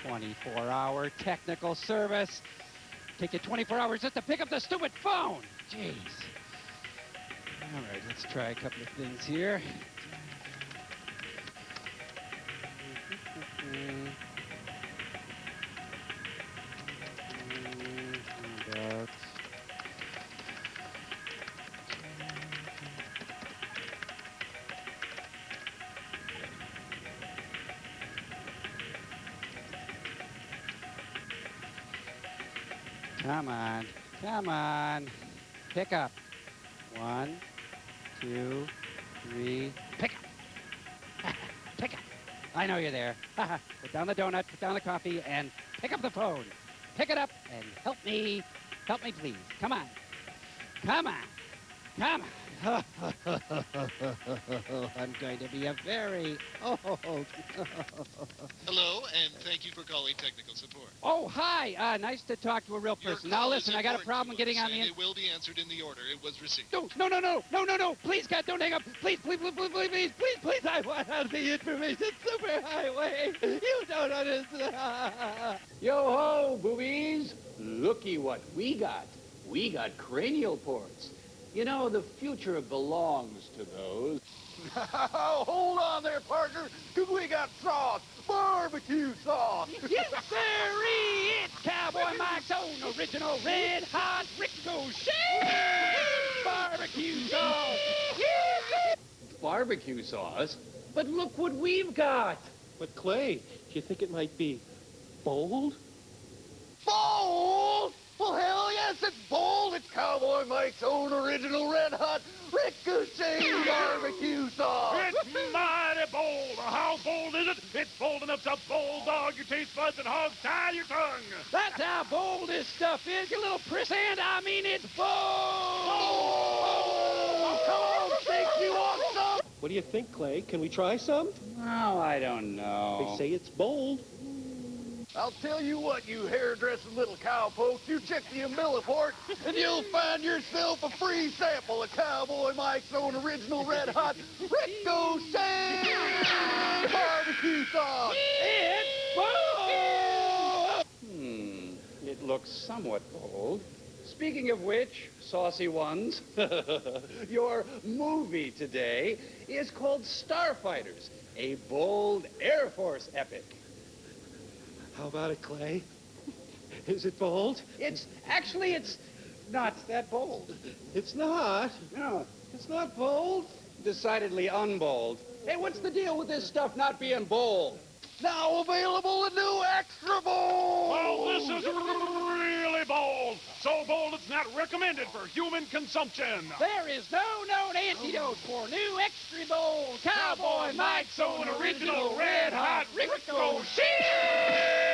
24-hour technical service. Take you 24 hours just to pick up the stupid phone. Jeez. All right, let's try a couple of things here. Come on, come on. Pick up. 1, 2, 3. Pick up. Pick up. I know you're there. Put down the donut, put down the coffee, and pick up the phone. Pick it up and help me. Help me, please. Come on. Come on. Come on. I'm going to be a very old. Hello, and thank you for calling technical support. Oh, hi. Nice to talk to a real person. Now, listen, I got a problem getting on the... It will be answered in the order it was received. No. Please, God, don't hang up. Please. I want out the information superhighway. You don't understand. Yo-ho, boobies. Looky what we got. We got cranial ports. You know, the future belongs to those. Hold on there, partner, because we got sauce. Barbecue sauce. Yes, sirree. It's Cowboy Mike's own original red hot Ricochet barbecue sauce. Barbecue sauce? But look what we've got. But, Clay, do you think it might be bold? Bold? Well, hell yes, it's bold. It's Cowboy Mike's own original red-hot Ricochet barbecue sauce. It's mighty bold. How bold is it? It's bold enough to bulldog your taste buds and hog-tie your tongue. That's how bold this stuff is, you little prissant. I mean, it's bold. Oh, come on, think you want some? What do you think, Clay? Can we try some? Oh, I don't know. They say it's bold. I'll tell you what, you hairdressing little cowpoke, you check the umbiliport, and you'll find yourself a free sample of Cowboy Mike's own original red-hot Ricochet barbecue sauce. It's bold. It looks somewhat bold. Speaking of which, saucy ones, your movie today is called Starfighters, a bold Air Force epic. How about it, Clay? Is it bold? It's not that bold. It's not. No, it's not bold. Decidedly unbold. Hey, what's the deal with this stuff not being bold? Now available in new extra bold. Well, this is really bold. So bold it's not recommended for human consumption. There is no known antidote for new extra bold Cowboy Mike's own original red hot Ricochet.